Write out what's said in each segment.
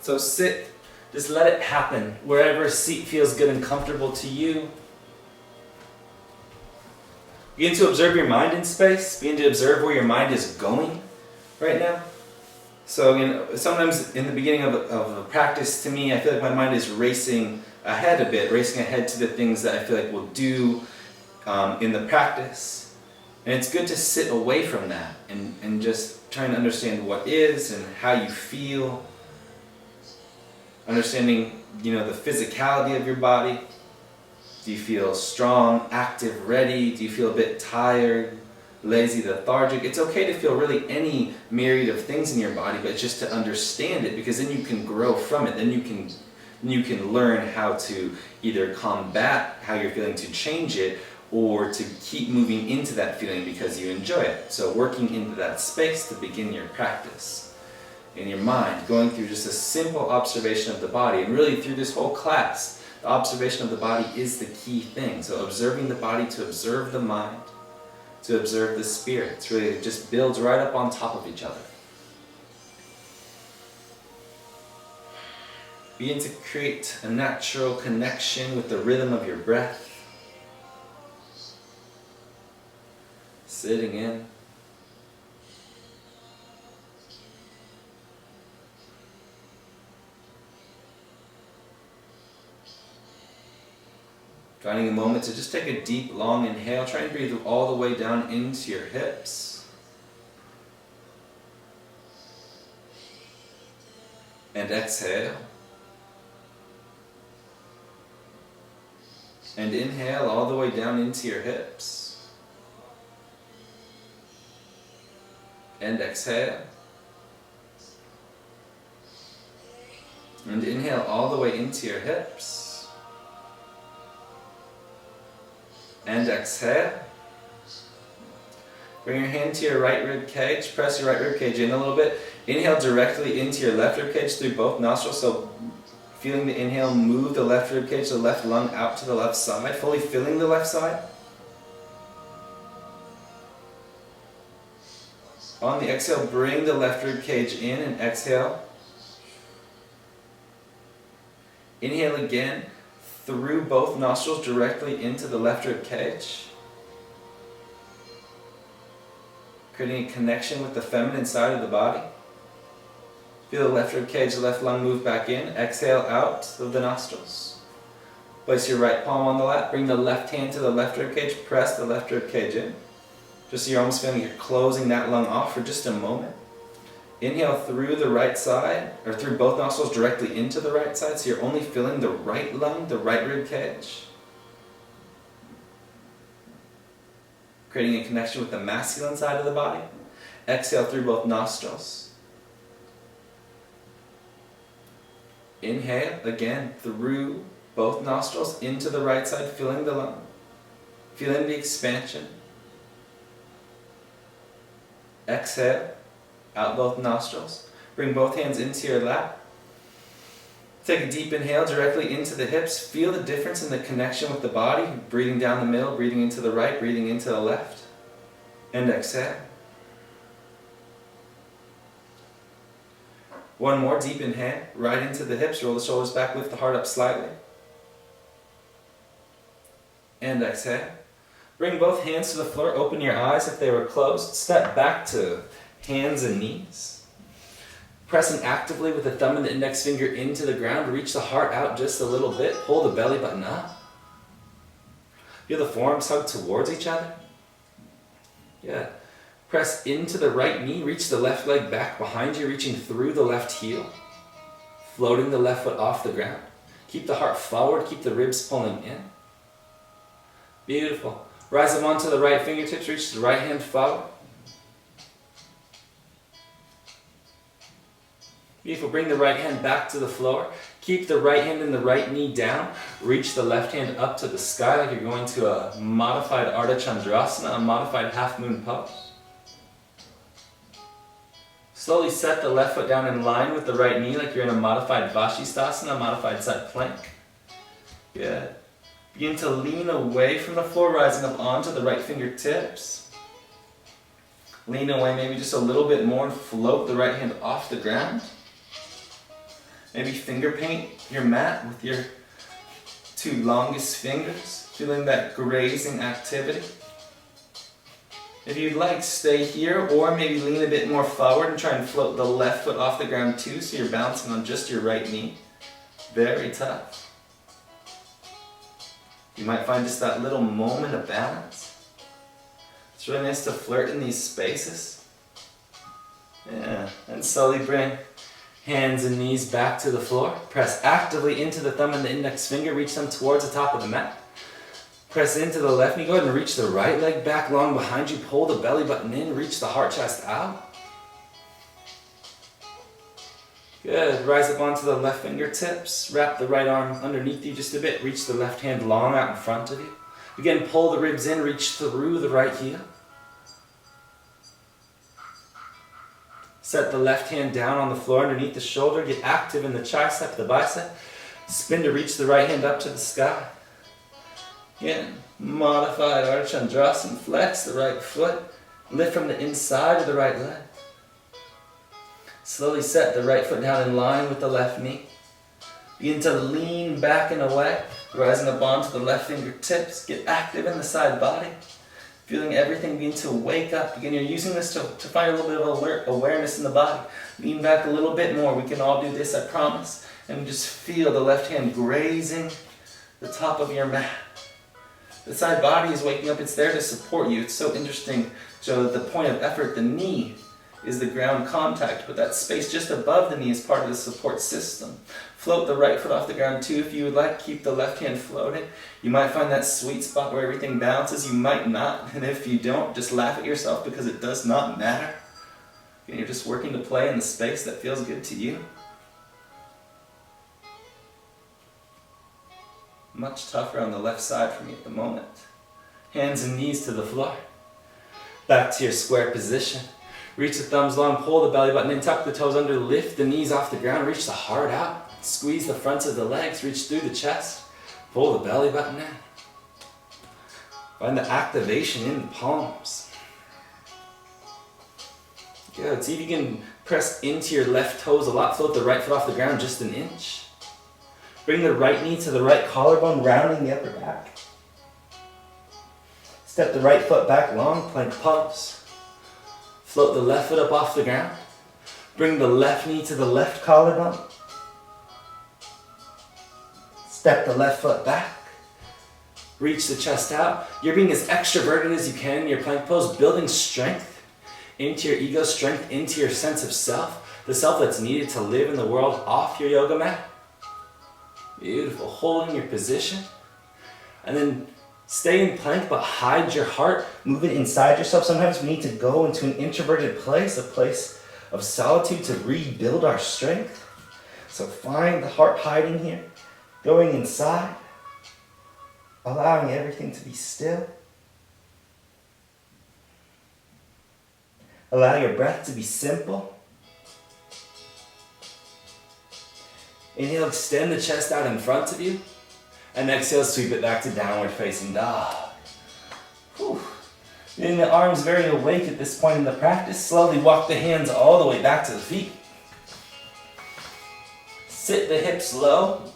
So sit, just let it happen. Wherever seat feels good and comfortable to you. Begin to observe your mind in space. Begin to observe where your mind is going right now. So sometimes in the beginning of a practice, to me, I feel like my mind is racing ahead a bit, racing ahead to the things that I feel like we'll do in the practice. And it's good to sit away from that and just trying to understand what is and how you feel. Understanding, the physicality of your body. Do you feel strong, active, ready? Do you feel a bit tired, lazy, lethargic? It's okay to feel really any myriad of things in your body, but just to understand it, because then you can grow from it. Then you can learn how to either combat how you're feeling to change it, or to keep moving into that feeling because you enjoy it. So working into that space to begin your practice. In your mind, going through just a simple observation of the body. And really through this whole class, the observation of the body is the key thing. So observing the body to observe the mind, to observe the spirit. It's really, it just builds right up on top of each other. Begin to create a natural connection with the rhythm of your breath. Sitting in. Finding a moment to just take a deep, long inhale. Try and breathe all the way down into your hips. And exhale. And inhale all the way down into your hips. And exhale. And inhale all the way into your hips. And exhale. Bring your hand to your right rib cage. Press your right rib cage in a little bit. Inhale directly into your left rib cage through both nostrils. So feeling the inhale, move the left rib cage, the left lung out to the left side. Fully filling the left side. On the exhale, bring the left rib cage in and exhale. Inhale again. Through both nostrils directly into the left rib cage. Creating a connection with the feminine side of the body. Feel the left rib cage, the left lung move back in. Exhale out of the nostrils. Place your right palm on the lap. Bring the left hand to the left rib cage. Press the left rib cage in. Just so you're almost feeling you're closing that lung off for just a moment. Inhale through the right side, or through both nostrils directly into the right side, so you're only filling the right lung, the right rib cage. Creating a connection with the masculine side of the body. Exhale through both nostrils. Inhale, again, through both nostrils into the right side, filling the lung. Feeling the expansion. Exhale. Out both nostrils. Bring both hands into your lap. Take a deep inhale directly into the hips. Feel the difference in the connection with the body. Breathing down the middle, breathing into the right, breathing into the left. And exhale. One more deep inhale, right into the hips. Roll the shoulders back, lift the heart up slightly. And exhale. Bring both hands to the floor. Open your eyes if they were closed. Step back to hands and knees. Pressing actively with the thumb and the index finger into the ground. Reach the heart out just a little bit. Pull the belly button up. Feel the forearms hug towards each other. Yeah. Press into the right knee. Reach the left leg back behind you, reaching through the left heel. Floating the left foot off the ground. Keep the heart forward. Keep the ribs pulling in. Beautiful. Rise them onto the right fingertips. Reach the right hand forward. Beautiful. Bring the right hand back to the floor. Keep the right hand and the right knee down. Reach the left hand up to the sky like you're going to a modified Ardha Chandrasana, a modified half moon pose. Slowly set the left foot down in line with the right knee like you're in a modified Vashisthasana, a modified side plank. Good. Begin to lean away from the floor, rising up onto the right fingertips. Lean away maybe just a little bit more and float the right hand off the ground. Maybe finger paint your mat with your 2 longest fingers, feeling that grazing activity. If you'd like, stay here, or maybe lean a bit more forward and try and float the left foot off the ground too, so you're bouncing on just your right knee. Very tough. You might find just that little moment of balance. It's really nice to flirt in these spaces. Yeah, and slowly bring hands and knees back to the floor. Press actively into the thumb and the index finger, reach them towards the top of the mat. Press into the left knee, go ahead and reach the right leg back long behind you, pull the belly button in, reach the heart chest out. Good, rise up onto the left fingertips, wrap the right arm underneath you just a bit, reach the left hand long out in front of you. Again, pull the ribs in, reach through the right heel. Set the left hand down on the floor underneath the shoulder, get active in the tricep, the bicep. Spin to reach the right hand up to the sky. Again, modified arch Chandrasana, flex the right foot, lift from the inside of the right leg. Slowly set the right foot down in line with the left knee. Begin to lean back and away, rising up onto the left fingertips. Get active in the side body. Feeling everything begin to wake up. Again, you're using this to find a little bit of awareness in the body. Lean back a little bit more. We can all do this, I promise. And just feel the left hand grazing the top of your mat. The side body is waking up. It's there to support you. It's so interesting. So at the point of effort, the knee is the ground contact, but that space just above the knee is part of the support system. Float the right foot off the ground too if you would like. Keep the left hand floating. You might find that sweet spot where everything bounces. You might not. And if you don't, just laugh at yourself because it does not matter. And you're just working to play in the space that feels good to you. Much tougher on the left side for me at the moment. Hands and knees to the floor. Back to your square position. Reach the thumbs long, pull the belly button in, tuck the toes under, lift the knees off the ground, reach the heart out, squeeze the fronts of the legs, reach through the chest, pull the belly button in. Find the activation in the palms. Good, see if you can press into your left toes a lot, float the right foot off the ground just an inch. Bring the right knee to the right collarbone, rounding the upper back. Step the right foot back long, plank pose. Float the left foot up off the ground. Bring the left knee to the left collarbone. Step the left foot back. Reach the chest out. You're being as extroverted as you can in your plank pose, building strength into your ego, strength into your sense of self, the self that's needed to live in the world off your yoga mat. Beautiful. Holding your position. And then stay in plank, but hide your heart. Move it inside yourself. Sometimes we need to go into an introverted place, a place of solitude to rebuild our strength. So find the heart hiding here, going inside, allowing everything to be still. Allow your breath to be simple. Inhale, extend the chest out in front of you. And exhale, sweep it back to downward facing dog. Whew. Getting the arms very awake at this point in the practice. Slowly walk the hands all the way back to the feet. Sit the hips low.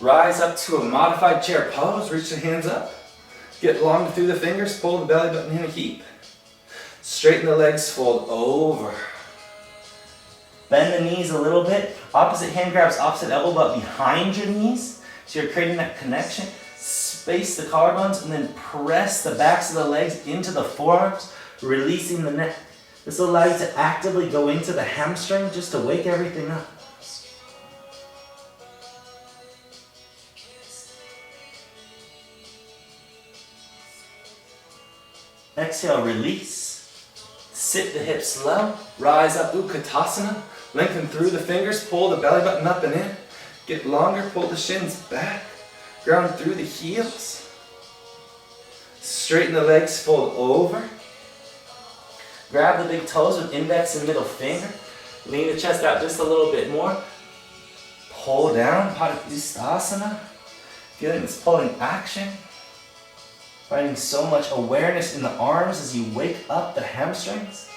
Rise up to a modified chair pose. Reach the hands up. Get long through the fingers. Pull the belly button in a heap. Straighten the legs, fold over. Bend the knees a little bit. Opposite hand grabs opposite elbow, but behind your knees. So you're creating that connection. Space the collarbones and then press the backs of the legs into the forearms, releasing the neck. This will allow you to actively go into the hamstring just to wake everything up. Exhale, release. Sit the hips low. Rise up, Utkatasana. Lengthen through the fingers, pull the belly button up and in. Get longer, pull the shins back. Ground through the heels. Straighten the legs, fold over. Grab the big toes with index and middle finger. Lean the chest out just a little bit more. Pull down, Padangusthasana. Feeling this pulling action. Finding so much awareness in the arms as you wake up the hamstrings.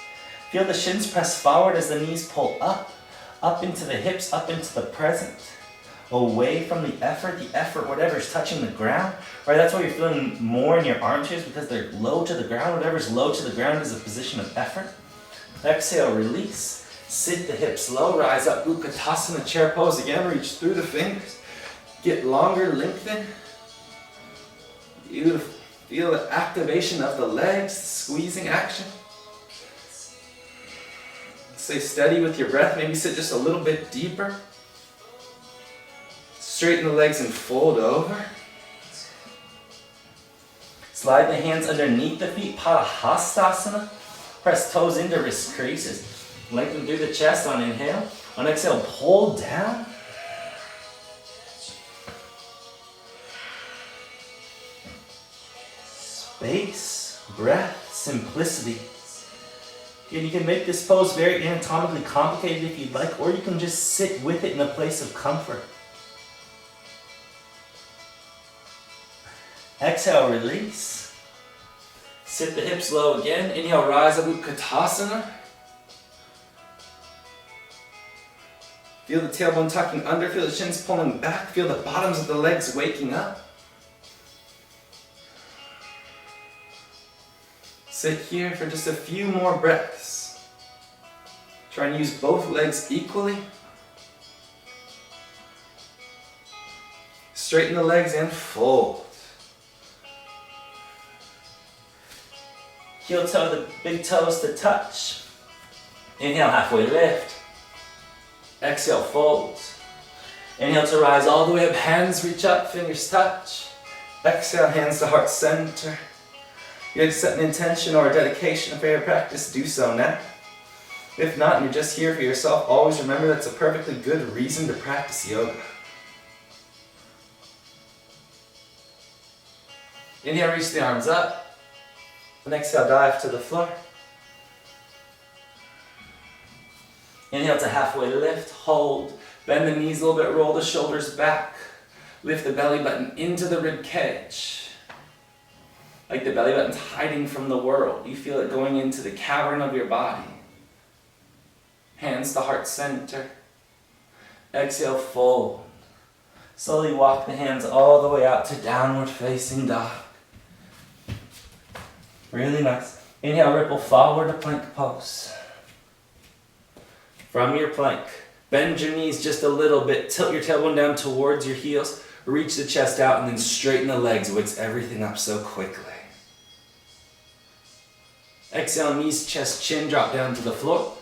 Feel the shins press forward as the knees pull up. up into the hips, up into the present, away from the effort, whatever's touching the ground, right? That's why you're feeling more in your arms here, because they're low to the ground. Whatever's low to the ground is a position of effort. Exhale, release. Sit the hips low, rise up, Utkatasana, chair pose again, reach through the fingers. Get longer, lengthen. Beautiful. Feel the activation of the legs, squeezing action. Stay steady with your breath, maybe sit just a little bit deeper. Straighten the legs and fold over. Slide the hands underneath the feet, Padahastasana. Press toes into wrist creases. Lengthen through the chest on inhale. On exhale, pull down. Space, breath, simplicity. And you can make this pose very anatomically complicated if you'd like, or you can just sit with it in a place of comfort. Exhale, release. Sit the hips low again. Inhale, rise up, Utkatasana. Feel the tailbone tucking under, feel the shins pulling back, feel the bottoms of the legs waking up. Sit here for just a few more breaths. Try and use both legs equally. Straighten the legs and fold. Heel toe the big toes to touch. Inhale, halfway lift. Exhale, fold. Inhale to rise all the way up, hands reach up, fingers touch. Exhale, hands to heart center. You'd like to set an intention or a dedication for your practice, do so now. If not, and you're just here for yourself, always remember that's a perfectly good reason to practice yoga. Inhale, reach the arms up. And exhale, dive to the floor. Inhale to halfway lift, hold. Bend the knees a little bit, roll the shoulders back. Lift the belly button into the rib cage. Like the belly button's hiding from the world. You feel it going into the cavern of your body. Hands to heart center. Exhale, fold. Slowly walk the hands all the way out to downward facing dog. Really nice. Inhale, ripple forward to plank pose. From your plank, bend your knees just a little bit. Tilt your tailbone down towards your heels. Reach the chest out and then straighten the legs. It wakes everything up so quickly. Exhale, knees, chest, chin, drop down to the floor.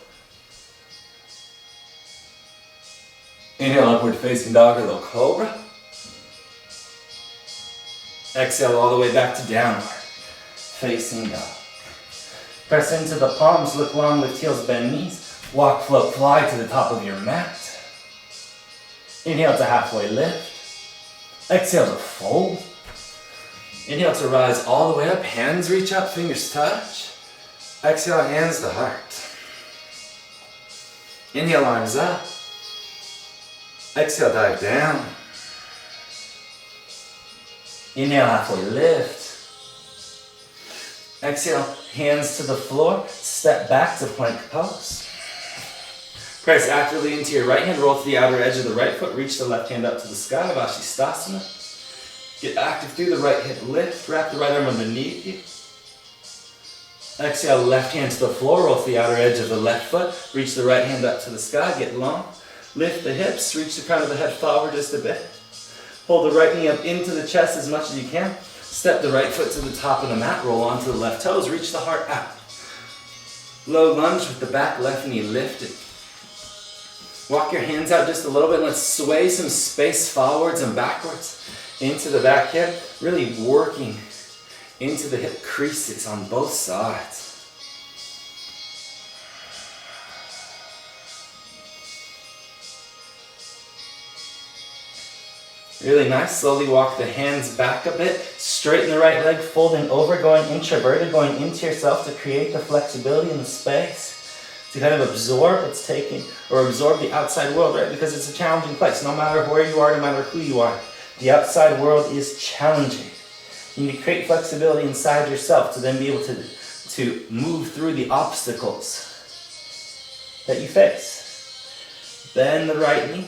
Inhale, upward facing dog or low cobra. Exhale all the way back to downward facing dog. Press into the palms, look long, lift heels, bend knees. Walk, float, fly to the top of your mat. Inhale to halfway lift. Exhale to fold. Inhale to rise all the way up, hands reach up, fingers touch. Exhale, hands to heart. Inhale, arms up. Exhale, dive down. Inhale, halfway lift. Exhale, hands to the floor, step back to plank pose. Press actively into your right hand, roll to the outer edge of the right foot, reach the left hand up to the sky, Vashisthasana. Get active through the right hip, lift, wrap the right arm underneath you. Exhale, left hand to the floor, roll to the outer edge of the left foot, reach the right hand up to the sky, get long. Lift the hips, reach the crown of the head forward just a bit. Hold the right knee up into the chest as much as you can. Step the right foot to the top of the mat, roll onto the left toes, reach the heart out. Low lunge with the back left knee lifted. Walk your hands out just a little bit and let's sway some space forwards and backwards into the back hip, really working into the hip creases on both sides. Really nice. Slowly walk the hands back a bit. Straighten the right leg, folding over, going introverted, going into yourself to create the flexibility in the space. To kind of absorb what's taking, or absorb the outside world, right? Because it's a challenging place. No matter where you are, no matter who you are, the outside world is challenging. You need to create flexibility inside yourself to then be able to move through the obstacles that you face. Bend the right knee.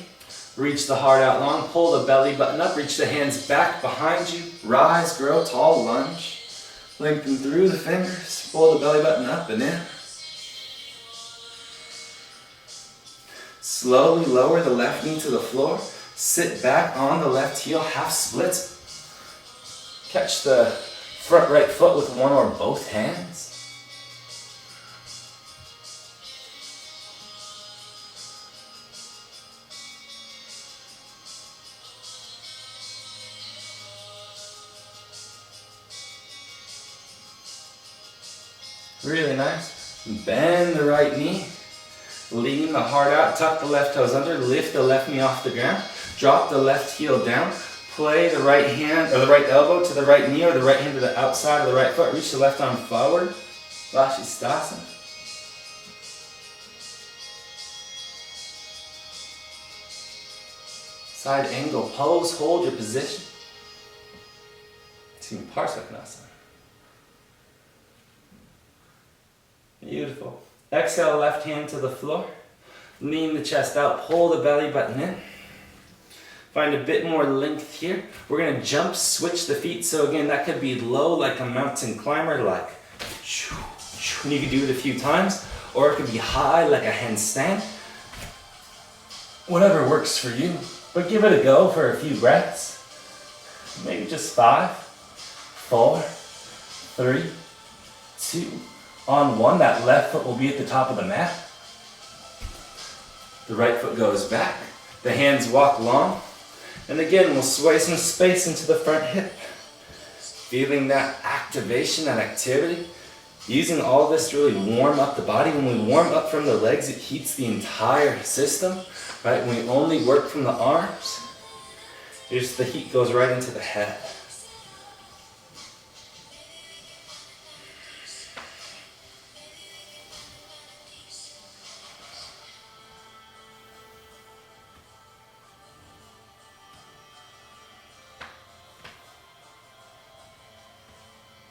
Reach the heart out long. Pull the belly button up. Reach the hands back behind you. Rise, grow tall, lunge. Lengthen through the fingers. Pull the belly button up and in. Slowly lower the left knee to the floor. Sit back on the left heel, half splits. Catch the front right foot with one or both hands. Really nice. Bend the right knee. Lean the heart out. Tuck the left toes under. Lift the left knee off the ground. Drop the left heel down. Play the right hand or the right elbow to the right knee or the right hand to the outside of the right foot. Reach the left arm forward. Vashisthasana. Side angle pose. Hold your position. Parsvakonasana. Beautiful. Exhale, left hand to the floor. Lean the chest out. Pull the belly button in. Find a bit more length here. We're going to jump, switch the feet. So again, that could be low like a mountain climber, like, and you can do it a few times. Or it could be high like a handstand. Whatever works for you. But give it a go for a few breaths. Maybe just 5, 4, 3, 2, on 1. That left foot will be at the top of the mat. The right foot goes back. The hands walk long. And again, we'll sway some space into the front hip. Feeling that activation, that activity. Using all this to really warm up the body. When we warm up from the legs, it heats the entire system. Right? When we only work from the arms, the heat goes right into the head.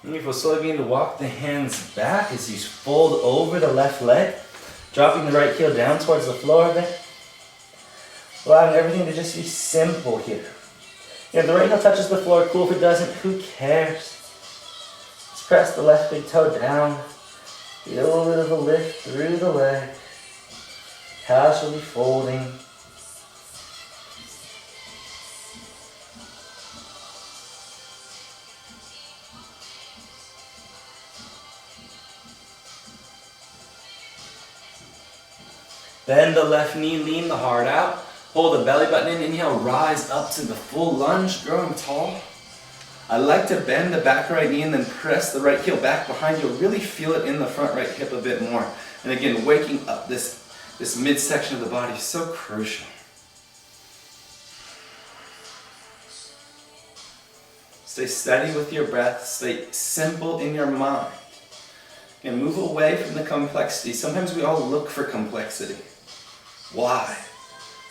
And you will slowly begin to walk the hands back as you fold over the left leg, dropping the right heel down towards the floor there. Allowing everything to just be simple here. If the right heel touches the floor, cool. If it doesn't, who cares? Just press the left big toe down. Feel a bit of a lift through the leg. Casually folding. Bend the left knee, lean the heart out. Hold the belly button in. Inhale, rise up to the full lunge, growing tall. I like to bend the back right knee and then press the right heel back behind. You'll really feel it in the front right hip a bit more. And again, waking up this midsection of the body is so crucial. Stay steady with your breath. Stay simple in your mind. And move away from the complexity. Sometimes we all look for complexity. Why?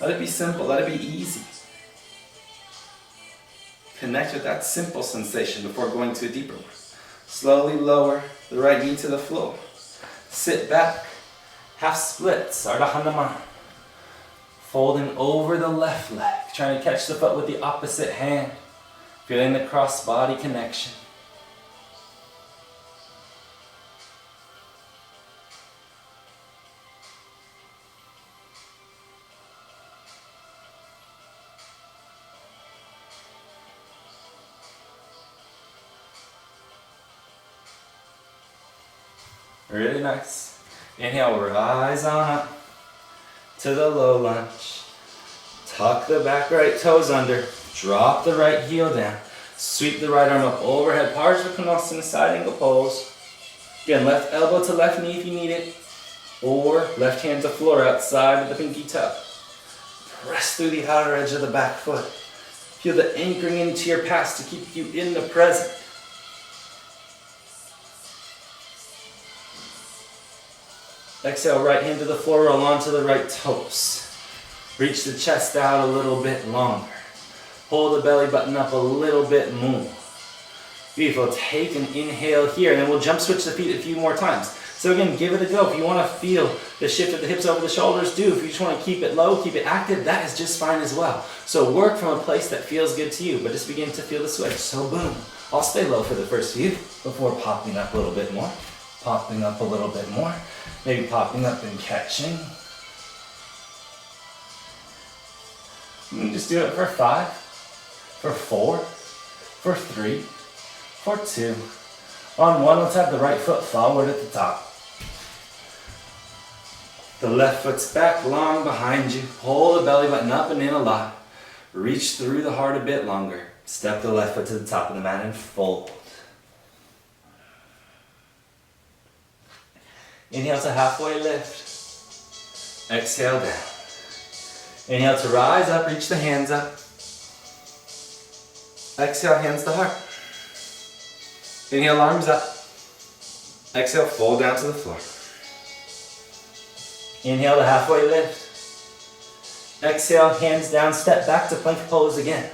Let it be simple. Let it be easy. Connect with that simple sensation before going to a deeper one. Slowly lower the right knee to the floor. Sit back. Half splits. Ardha Hanuman. Folding over the left leg. Trying to catch the foot with the opposite hand. Feeling the cross-body connection. Really nice. Inhale, rise on up to the low lunge. Tuck the back right toes under. Drop the right heel down. Sweep the right arm up overhead. Parsvakonasana, side angle pose. Again, left elbow to left knee if you need it. Or left hand to floor outside of the pinky toe. Press through the outer edge of the back foot. Feel the anchoring into your past to keep you in the present. Exhale, right hand to the floor, roll onto the right toes. Reach the chest out a little bit longer. Hold the belly button up a little bit more. Beautiful. Take an inhale here, and then we'll jump switch the feet a few more times. So So again, give it a go. If you want to feel the shift of the hips over the shoulders, do. If you just want to keep it low, keep it active, that is just fine as well. So work from a place that feels good to you, but just begin to feel the switch. So boom. I'll stay low for the first few before popping up a little bit more. Popping up a little bit more. Maybe popping up and catching. You can just do it for 5, for 4, for 3, for 2. On 1, let's have the right foot forward at the top. The left foot's back, long behind you. Pull the belly button up and in a lot. Reach through the heart a bit longer. Step the left foot to the top of the mat and fold. Inhale to halfway lift. Exhale down. Inhale to rise up, reach the hands up. Exhale, hands to heart. Inhale, arms up. Exhale, fold down to the floor. Inhale to halfway lift. Exhale, hands down, step back to plank pose again.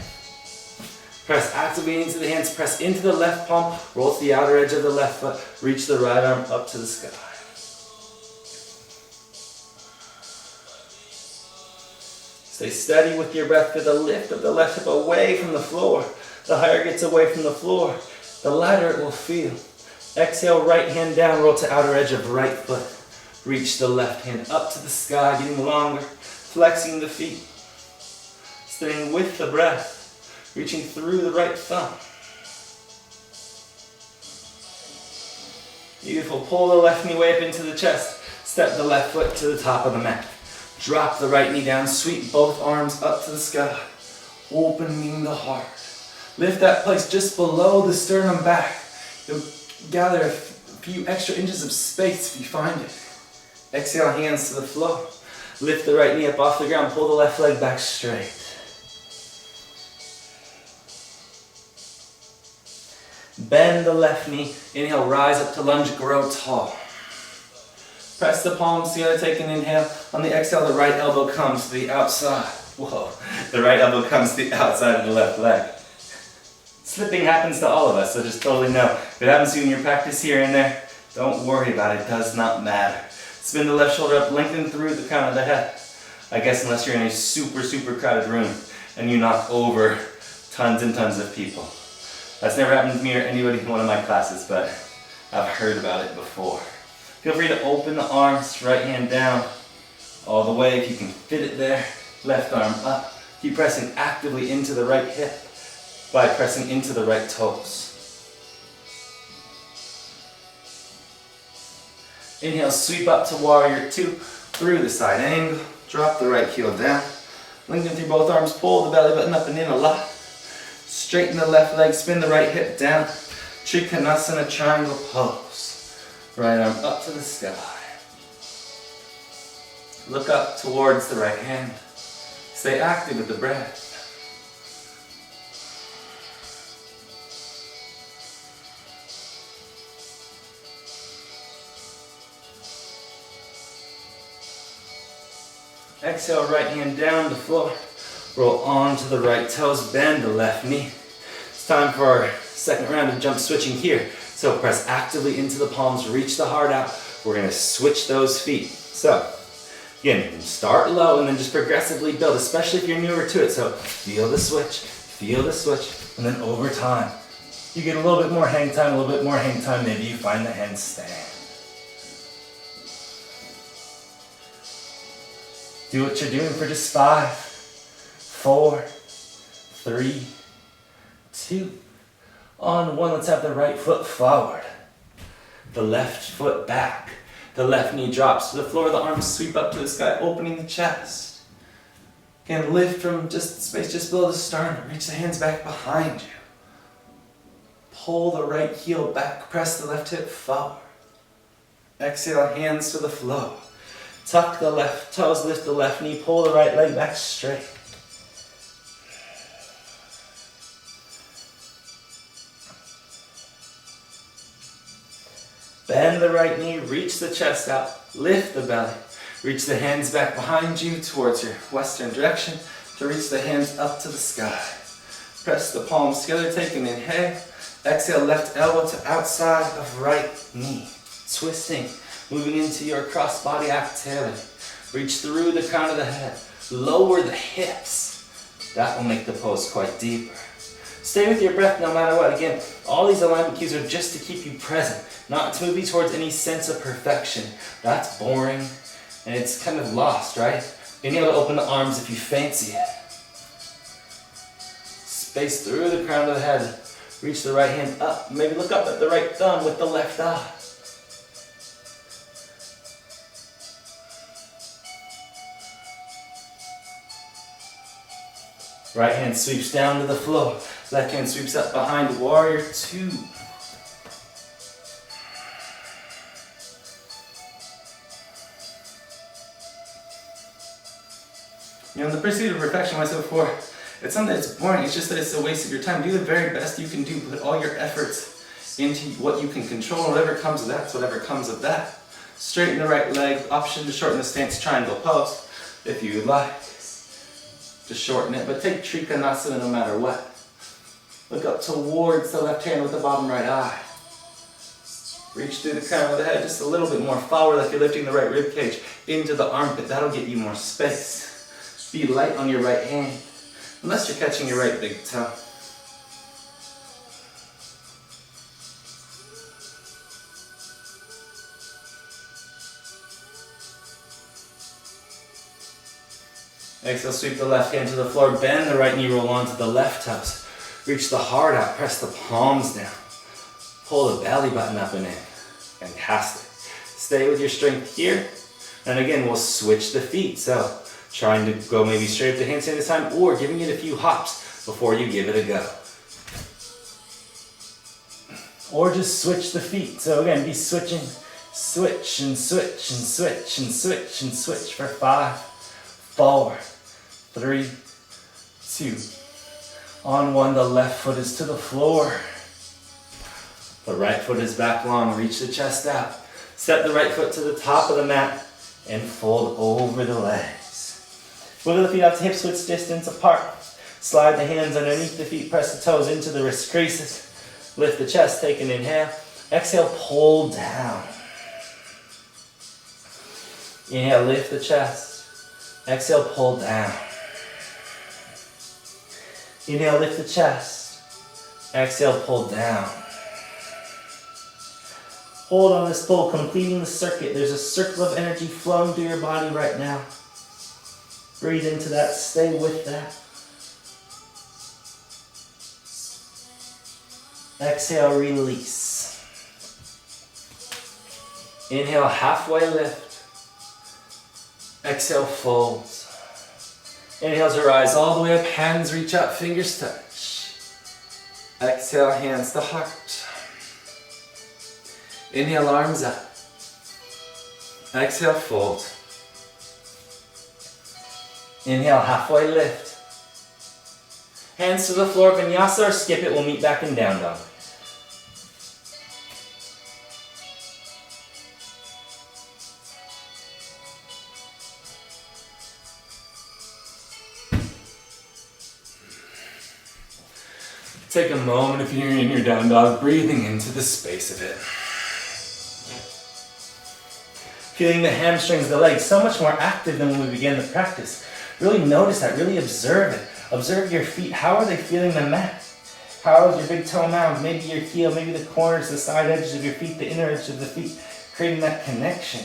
Press actively into the hands, press into the left palm, roll to the outer edge of the left foot, reach the right arm up to the sky. Stay steady with your breath. Feel the lift of the left hip away from the floor. The higher it gets away from the floor, the lighter it will feel. Exhale, right hand down, roll to outer edge of right foot. Reach the left hand up to the sky, getting longer, flexing the feet. Staying with the breath. Reaching through the right thumb. Beautiful. Pull the left knee way up into the chest. Step the left foot to the top of the mat. Drop the right knee down. Sweep both arms up to the sky. Opening the heart. Lift that place just below the sternum back. You'll gather a few extra inches of space if you find it. Exhale, hands to the floor. Lift the right knee up off the ground. Pull the left leg back straight. Bend the left knee. Inhale, rise up to lunge, grow tall. Press the palms together, take an inhale. On the exhale, the right elbow comes to the outside. Whoa. The right elbow comes to the outside of the left leg. Slipping happens to all of us, so just totally know. If it happens to you in your practice here and there, don't worry about it. It does not matter. Spin the left shoulder up, lengthen through the crown of the head. I guess unless you're in a super, super crowded room and you knock over tons and tons of people. That's never happened to me or anybody in one of my classes, but I've heard about it before. Feel free to open the arms, right hand down, all the way if you can fit it there. Left arm up. Keep pressing actively into the right hip by pressing into the right toes. Inhale, sweep up to warrior 2 through the side angle. Drop the right heel down. Lengthen through both arms, pull the belly button up and in a lot. Straighten the left leg, spin the right hip down. Trikonasana triangle pose. Right arm up to the sky. Look up towards the right hand. Stay active with the breath. Exhale, right hand down the floor. Roll onto the right toes, bend the left knee. It's time for our second round of jump switching here. So press actively into the palms, reach the heart out. We're gonna switch those feet. So, again, start low and then just progressively build, especially if you're newer to it. So feel the switch, and then over time, you get a little bit more hang time, maybe you find the handstand. Do what you're doing for just 5, 4, 3, 2. On 1, let's have the right foot forward. The left foot back. The left knee drops to the floor, the arms sweep up to the sky, opening the chest. Again, lift from just space just below the sternum. Reach the hands back behind you. Pull the right heel back, press the left hip forward. Exhale, hands to the floor. Tuck the left toes, lift the left knee, pull the right leg back straight. Bend the right knee, reach the chest out, lift the belly. Reach the hands back behind you towards your western direction to reach the hands up to the sky. Press the palms together, take an inhale. Exhale, left elbow to outside of right knee. Twisting Moving into your cross-body exhaling. Reach through the crown of the head. Lower the hips. That will make the pose quite deeper. Stay with your breath no matter what. Again, all these alignment cues are just to keep you present, not to move you towards any sense of perfection. That's boring and it's kind of lost, right? Inhale to open the arms if you fancy it. Space through the crown of the head. Reach the right hand up. Maybe look up at the right thumb with the left eye. Right hand sweeps down to the floor. Left hand sweeps up behind warrior two. You know, in the pursuit of perfection, like I said before, it's something that's boring. It's just that it's a waste of your time. Do the very best you can do. Put all your efforts into what you can control. Whatever comes of that's whatever comes of that. Straighten the right leg. Option to shorten the stance triangle pose if you like. Just shorten it, but take Trikonasana no matter what. Look up towards the left hand with the bottom right eye. Reach through the crown of the head just a little bit more forward, like you're lifting the right rib cage into the armpit. That'll get you more space. Be light on your right hand, unless you're catching your right big toe. Exhale, sweep the left hand to the floor, bend the right knee, roll onto the left toes. Reach the heart out, press the palms down. Pull the belly button up and in. Fantastic. Stay with your strength here. And again, we'll switch the feet. So, trying to go maybe straight up to handstand this time, or giving it a few hops before you give it a go. Or just switch the feet. So again, be switching. Switch and switch and switch and switch and switch for 5, 4, 3, 2. On 1, the left foot is to the floor. The right foot is back long. Reach the chest out. Step the right foot to the top of the mat and fold over the legs. Wiggle the feet out to hips width distance apart. Slide the hands underneath the feet. Press the toes into the wrist creases. Lift the chest. Take an inhale. Exhale, pull down. Inhale, lift the chest. Exhale, pull down. Inhale, lift the chest. Exhale, pull down. Hold on this pull, completing the circuit. There's a circle of energy flowing through your body right now. Breathe into that, stay with that. Exhale, release. Inhale, halfway lift. Exhale, fold. Inhale to rise all the way up, hands reach up, fingers touch. Exhale, hands to heart. Inhale, arms up. Exhale, fold. Inhale, halfway lift. Hands to the floor, Vinyasa, or skip it, we'll meet back in down dog. Take a moment if you're in your down dog, breathing into the space of it. Feeling the hamstrings, the legs, so much more active than when we began the practice. Really notice that, really observe it. Observe your feet, how are they feeling the mat? How is your big toe mound, maybe your heel, maybe the corners, the side edges of your feet, the inner edges of the feet, creating that connection.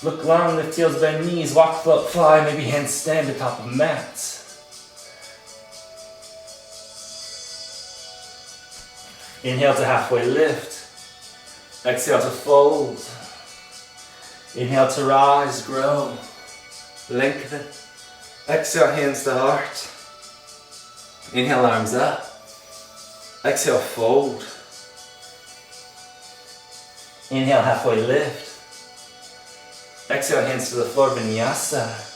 Look long, lift heels, bend knees, walk, float, fly, maybe handstand atop of mats. Inhale to halfway lift. Exhale to fold. Inhale to rise, grow, lengthen. Exhale, hands to heart. Inhale, arms up. Exhale, fold. Inhale, halfway lift. Exhale, hands to the floor, Vinyasa.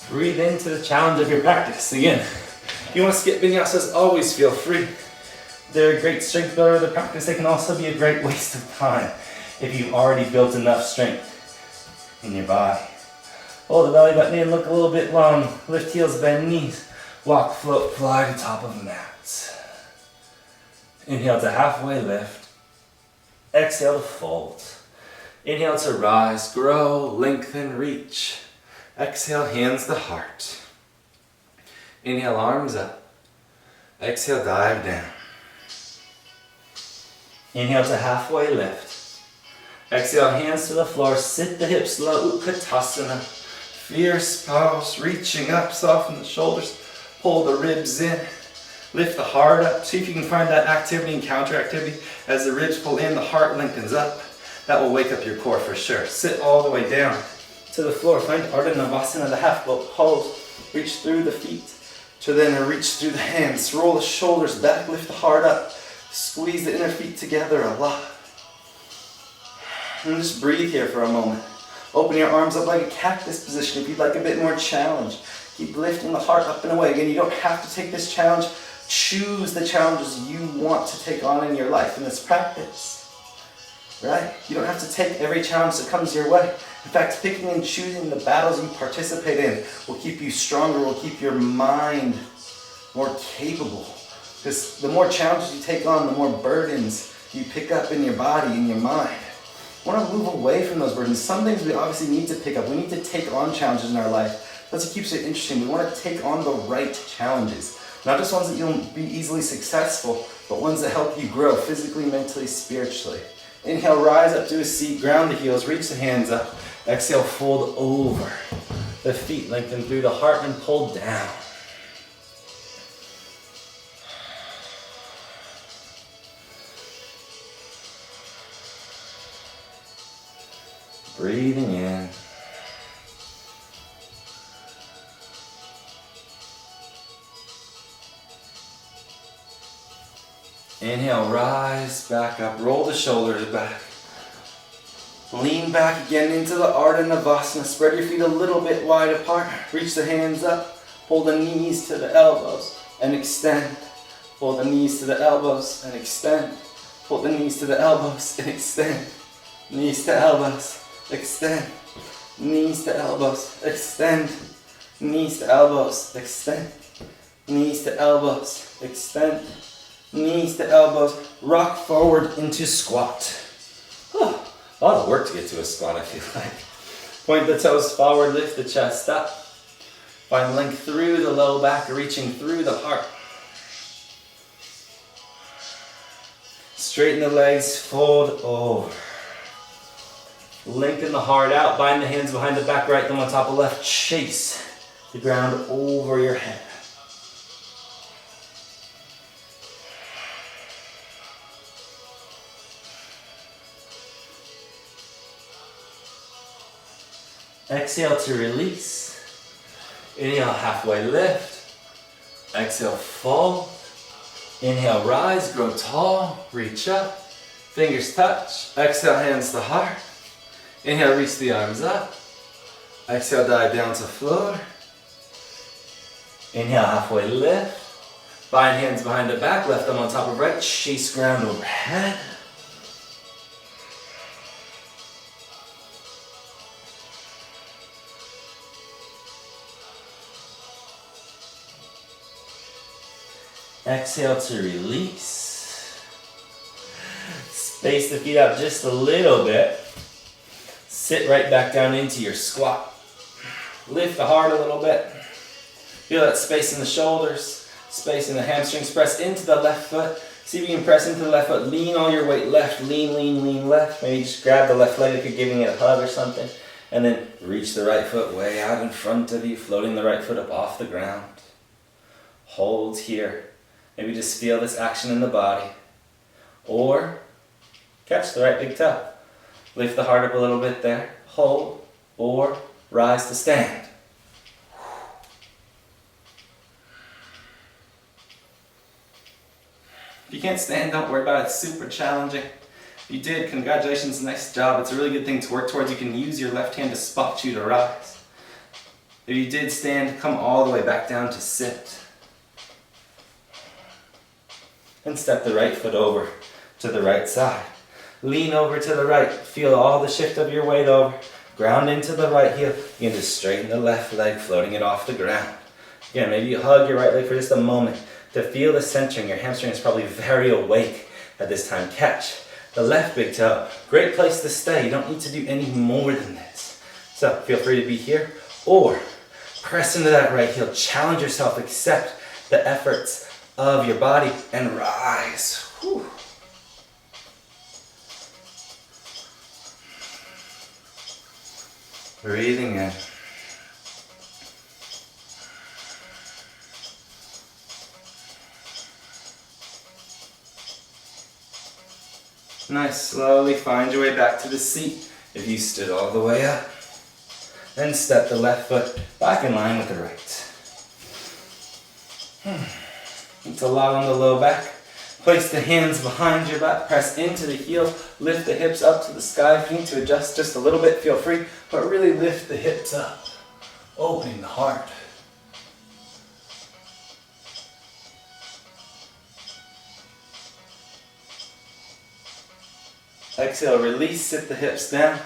Breathe into the challenge of your practice. Again, if you want to skip Vinyasas, always feel free. they're a great strength builder of the practice. They can also be a great waste of time if you've already built enough strength in your body. Hold the belly button in, look a little bit long. Lift heels, bend knees. Walk, float, fly to top of the mat. Inhale to halfway lift. Exhale to fold. Inhale to rise, grow, lengthen, reach. Exhale, hands to heart. Inhale, arms up. Exhale, dive down. Inhale to halfway lift. Exhale, hands to the floor. Sit the hips low, Utkatasana. Fierce pose, reaching up, soften the shoulders. Pull the ribs in. Lift the heart up. See if you can find that activity and counter activity. As the ribs pull in, the heart lengthens up. That will wake up your core for sure. Sit all the way down to the floor. Find Ardha Navasana, the half boat pose. Reach through the feet to then reach through the hands. Roll the shoulders back, lift the heart up. Squeeze the inner feet together a lot. And just breathe here for a moment. Open your arms up like a cactus position if you'd like a bit more challenge. Keep lifting the heart up and away. Again, you don't have to take this challenge. Choose the challenges you want to take on in your life in this practice. Right? You don't have to take every challenge that comes your way. In fact, picking and choosing the battles you participate in will keep you stronger, will keep your mind more capable. Because the more challenges you take on, the more burdens you pick up in your body, in your mind. We want to move away from those burdens. Some things we obviously need to pick up. We need to take on challenges in our life. That's what keeps it interesting. We want to take on the right challenges. Not just ones that you'll be easily successful, but ones that help you grow physically, mentally, spiritually. Inhale, rise up to a seat, ground the heels, reach the hands up. Exhale, fold over. The feet lengthen through the heart and pull down. Breathing in. Inhale, rise, back up, roll the shoulders back. Lean back again into the Ardha Navasana. Spread your feet a little bit wide apart. Reach the hands up. Pull the knees to the elbows and extend. Pull the knees to the elbows and extend. Pull the knees to the elbows and extend. Knees to elbows, extend. Knees to elbows, extend. Knees to elbows, extend. Knees to elbows, extend. Knees to elbows, rock forward into squat. A lot of work to get to a squat, I feel like. Point the toes forward, lift the chest up. Find length through the low back, reaching through the heart. Straighten the legs, fold over. Lengthen the heart out, bind the hands behind the back, right thumb on top of left. Chase the ground over your head. Exhale to release. Inhale, halfway lift. Exhale, fold. Inhale, rise, grow tall, reach up. Fingers touch. Exhale, hands to heart. Inhale, reach the arms up. Exhale, dive down to floor. Inhale, halfway lift. Bind hands behind the back, left thumb on top of right. Chase ground overhead. Exhale to release. Space the feet out just a little bit. Sit right back down into your squat. Lift the heart a little bit. Feel that space in the shoulders, space in the hamstrings. Press into the left foot. See if you can press into the left foot. Lean all your weight left. Lean, lean, lean left. Maybe just grab the left leg if you're giving it a hug or something. And then reach the right foot way out in front of you, floating the right foot up off the ground. Hold here. Maybe just feel this action in the body. Or catch the right big toe. Lift the heart up a little bit there. Hold. Or rise to stand. If you can't stand, don't worry about it. It's super challenging. If you did, congratulations, nice job. It's a really good thing to work towards. You can use your left hand to spot you to rise. If you did stand, come all the way back down to sit. And step the right foot over to the right side. Lean over to the right. Feel all the shift of your weight over. Ground into the right heel. Begin to straighten the left leg, floating it off the ground. Again, maybe you hug your right leg for just a moment to feel the centering. Your hamstring is probably very awake at this time. Catch the left big toe. Great place to stay. You don't need to do any more than this. So feel free to be here or press into that right heel. Challenge yourself. Accept the efforts of your body and rise. Whew. Breathing in. Nice, slowly find your way back to the seat if you stood all the way up. Then step the left foot back in line with the right. It's a lot on the low back. Place the hands behind your back, press into the heels, lift the hips up to the sky. If you need to adjust just a little bit, feel free, but really lift the hips up, opening the heart. Exhale, release, sit the hips down,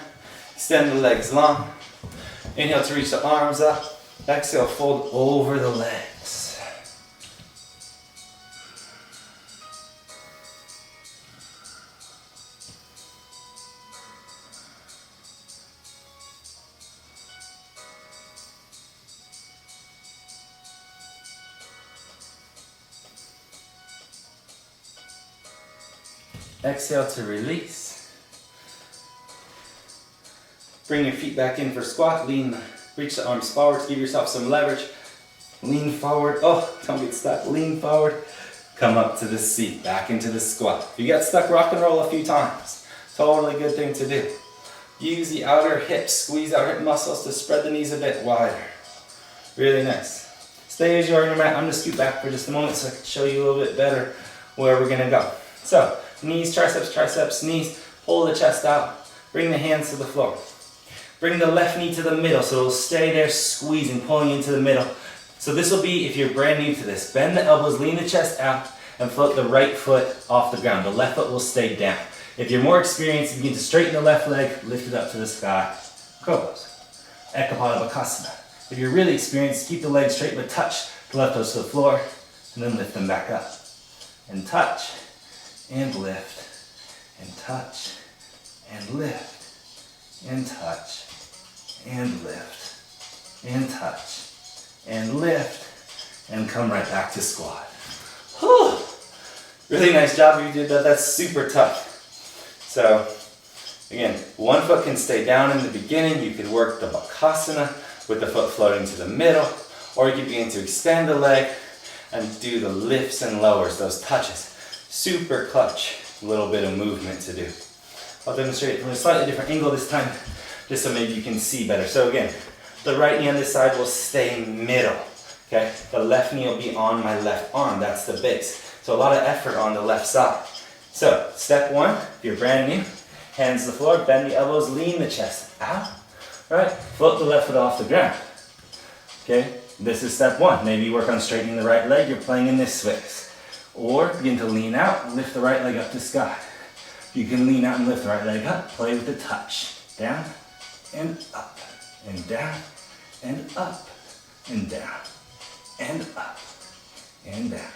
extend the legs long. Inhale to reach the arms up. Exhale, fold over the legs. Exhale to release. Bring your feet back in for squat. Lean, reach the arms forward to give yourself some leverage. Lean forward. Oh, don't get stuck. Lean forward. Come up to the seat, back into the squat. If you get stuck, rock and roll a few times. Totally good thing to do. Use the outer hips, squeeze out hip muscles to spread the knees a bit wider. Really nice. Stay as you are on your mat. I'm going to scoot back for just a moment so I can show you a little bit better where we're going to go. So, knees, triceps, knees. Pull the chest out. Bring the hands to the floor. Bring the left knee to the middle so it'll stay there squeezing, pulling into the middle. So this will be if you're brand new to this. Bend the elbows, lean the chest out, and float the right foot off the ground. The left foot will stay down. If you're more experienced, begin to straighten the left leg, lift it up to the sky. Cobras. Ekapada Bakasana. If you're really experienced, keep the legs straight but touch the left toes to the floor, and then lift them back up. And touch, and lift, and touch, and lift, and touch, and lift, and touch, and lift, and come right back to squat. Whew. Really nice job if you did that. That's super tough. So, again, one foot can stay down in the beginning. You could work the Bakasana with the foot floating to the middle, or you could begin to extend the leg and do the lifts and lowers, those touches. Super clutch, a little bit of movement to do. I'll demonstrate it from a slightly different angle this time, just so maybe you can see better. So again, the right knee on this side will stay middle, okay? The left knee will be on my left arm, that's the base. So a lot of effort on the left side. So, step one, if you're brand new, hands to the floor, bend the elbows, lean the chest out, right? Float the left foot off the ground, okay? This is step one. Maybe you work on straightening the right leg, you're playing in this space. Or begin to lean out and lift the right leg up to sky. You can lean out and lift the right leg up, play with the touch. Down and up, and down, and up, and down, and up, and down,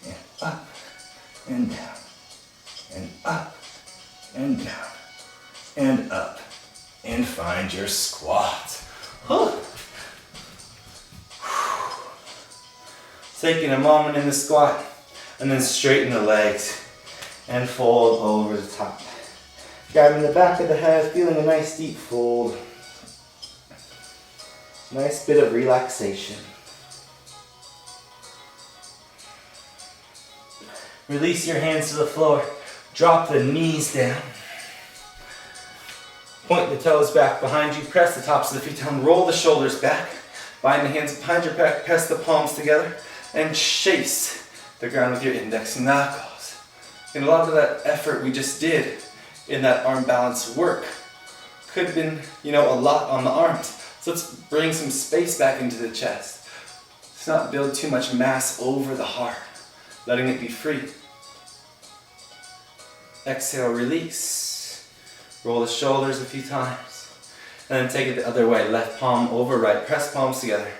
and up, and down, and up, and down, and up, and find your squat. Taking a moment in the squat, and then straighten the legs and fold over the top. Grabbing the back of the head, feeling a nice deep fold. Nice bit of relaxation. Release your hands to the floor. Drop the knees down. Point the toes back behind you. Press the tops of the feet down. Roll the shoulders back. Bind the hands behind your back. Press the palms together. And chase the ground with your index knuckles. And a lot of that effort we just did in that arm balance work could have been, a lot on the arms. So let's bring some space back into the chest. Let's not build too much mass over the heart, letting it be free. Exhale, release. Roll the shoulders a few times. And then take it the other way. Left palm over right. Press palms together.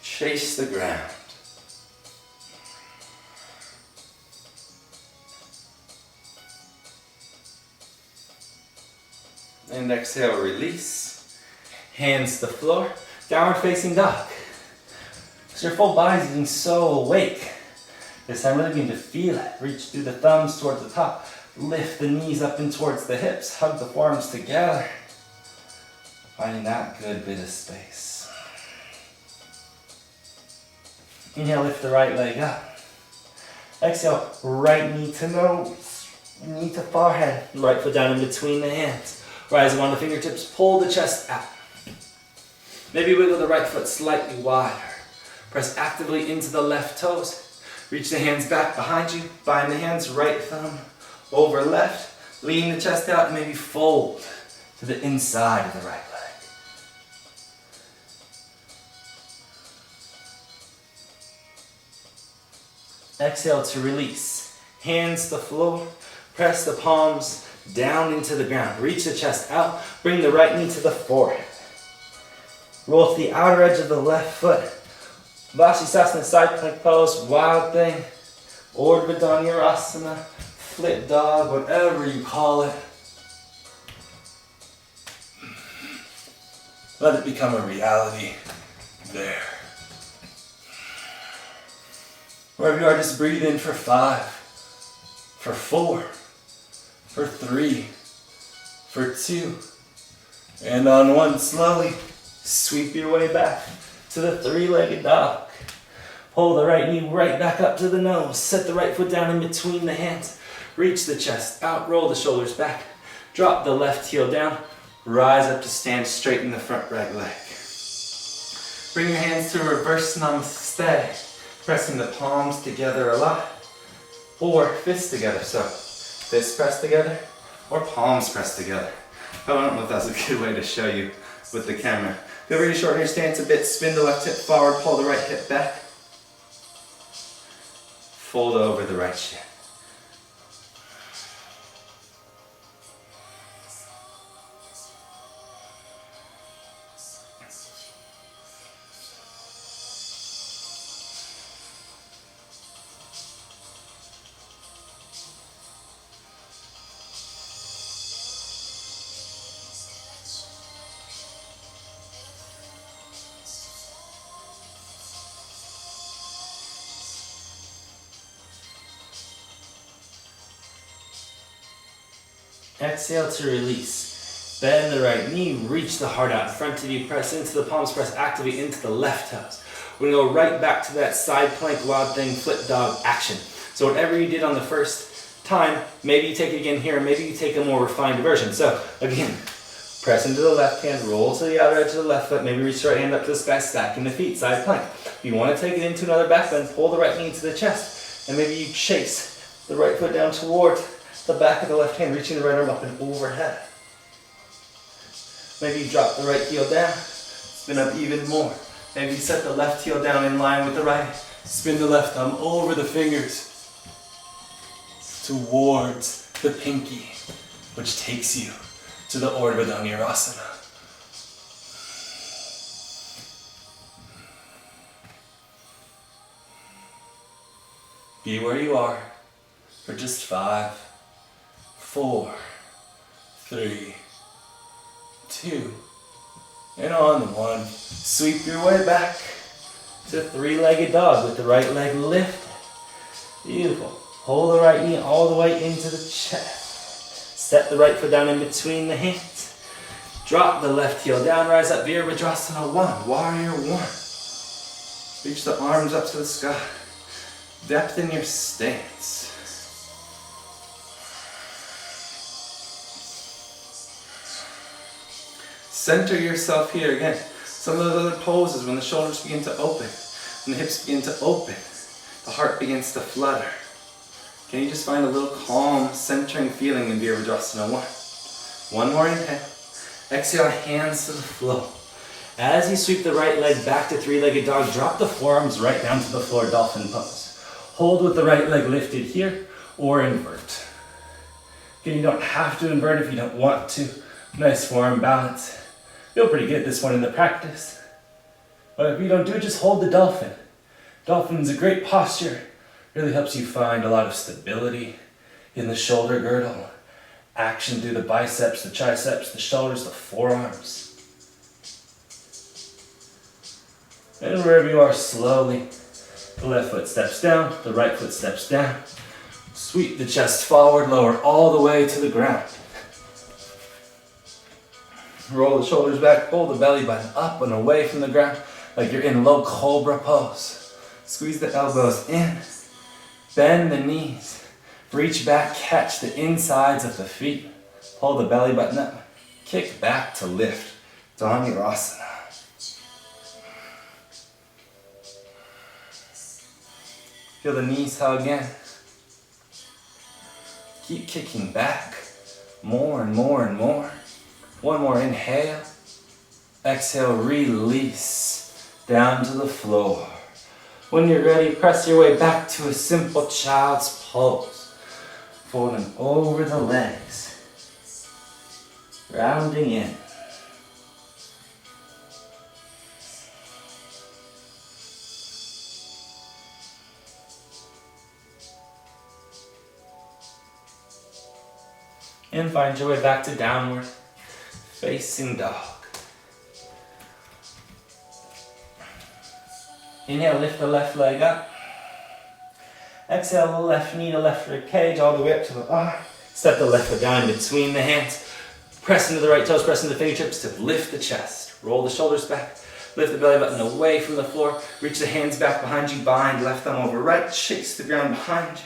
Chase the ground. And exhale, release. Hands to the floor. Downward facing dog. So your full body's getting so awake. This time really begin to feel it. Reach through the thumbs towards the top. Lift the knees up and towards the hips. Hug the forearms together. Finding that good bit of space. Inhale, lift the right leg up. Exhale, right knee to nose. Knee to forehead. Right foot down in between the hands. Rising on the fingertips, pull the chest out. Maybe wiggle the right foot slightly wider. Press actively into the left toes. Reach the hands back behind you. Bind the hands, right thumb over left. Lean the chest out and maybe fold to the inside of the right leg. Exhale to release. Hands to the floor. Press the palms down into the ground. Reach the chest out. Bring the right knee to the forehead. Roll to the outer edge of the left foot. Vasisthasana, side plank pose, wild thing, Urdhva Dhanurasana, flip dog, whatever you call it. Let it become a reality there. Wherever you are, just breathe in for 5, for 4, for 3, for 2, and on 1, slowly sweep your way back to the three-legged dog. Pull the right knee right back up to the nose. Set the right foot down in between the hands. Reach the chest out, roll the shoulders back. Drop the left heel down. Rise up to stand straight in the front right leg. Bring your hands to a reverse namaste. Pressing the palms together a lot. Or fists together. So fists pressed together or palms pressed together. I don't know if that's a good way to show you with the camera. Feel free to shorten your stance a bit. Spin the left hip forward. Pull the right hip back. Fold over the right shin. Exhale to release. Bend the right knee, reach the heart out in front of you, press into the palms, press actively into the left toes. We're gonna go right back to that side plank, wild thing, flip dog action. So whatever you did on the first time, maybe you take it again here, maybe you take a more refined version. So again, press into the left hand, roll to the outer edge of the left foot, maybe reach the right hand up to the sky, stacking the feet, side plank. If you wanna take it into another back bend, pull the right knee to the chest, and maybe you chase the right foot down towards the back of the left hand, reaching the right arm up and overhead. Maybe you drop the right heel down, spin up even more. Maybe you set the left heel down in line with the right, spin the left thumb over the fingers towards the pinky, which takes you to the Urdhva Dhanurasana. Be where you are for just 5, 4, 3, 2, and on 1. Sweep your way back to three-legged dog with the right leg lifted. Beautiful. Hold the right knee all the way into the chest. Set the right foot down in between the hands. Drop the left heel down, rise up, Virabhadrasana 1, Warrior 1. Reach the arms up to the sky. Depth in your stance. Center yourself here again. Some of those other poses, when the shoulders begin to open, when the hips begin to open, the heart begins to flutter. Can you just find a little calm, centering feeling in Virabhadrasana 1? One more inhale. Exhale, hands to the floor. As you sweep the right leg back to three-legged dog, drop the forearms right down to the floor, dolphin pose. Hold with the right leg lifted here, or invert. Again, you don't have to invert if you don't want to. Nice forearm balance. Feel pretty good at this point in the practice. But if you don't do it, just hold the dolphin. Dolphin's a great posture. Really helps you find a lot of stability in the shoulder girdle. Action through the biceps, the triceps, the shoulders, the forearms. And wherever you are, slowly, the left foot steps down, the right foot steps down. Sweep the chest forward, lower all the way to the ground. Roll the shoulders back, pull the belly button up and away from the ground like you're in low cobra pose. Squeeze the elbows in, bend the knees, reach back, catch the insides of the feet, pull the belly button up, kick back to lift, Dhanurasana. Feel the knees hug in. Keep kicking back, more and more and more. One more inhale. Exhale, release down to the floor. When you're ready, press your way back to a simple child's pose. Folding over the legs. Rounding in. And find your way back to downward facing dog. Inhale, lift the left leg up. Exhale, the left knee to left rib cage all the way up to the bar. Step the left foot down in between the hands. Press into the right toes, press into the fingertips to lift the chest. Roll the shoulders back. Lift the belly button away from the floor. Reach the hands back behind you. Bind left thumb over right. Chase the ground behind you.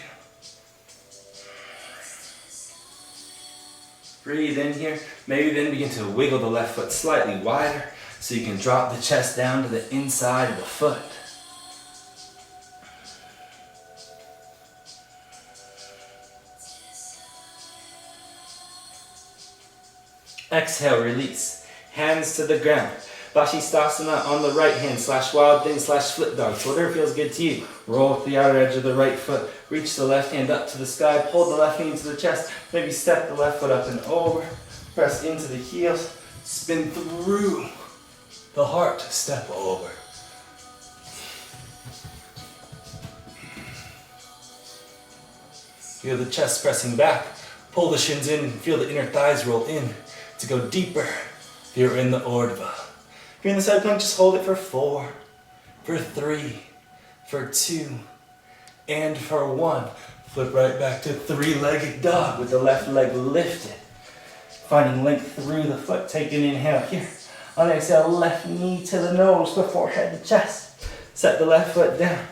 Breathe in here. Maybe then begin to wiggle the left foot slightly wider so you can drop the chest down to the inside of the foot. Exhale, release. Hands to the ground. Vashisthasana on the right hand / wild thing / flip dog. So whatever feels good to you. Roll with the outer edge of the right foot. Reach the left hand up to the sky. Pull the left knee into the chest. Maybe step the left foot up and over. Press into the heels. Spin through the heart. Step over. Feel the chest pressing back. Pull the shins in and feel the inner thighs roll in to go deeper. If you're in the Urdhva. If you're in the side plank, just hold it for 4, for 3, for 2, and for 1. Flip right back to three-legged dog with the left leg lifted. Finding length through the foot. Take an inhale here. On exhale, left knee to the nose before head to chest. Set the left foot down.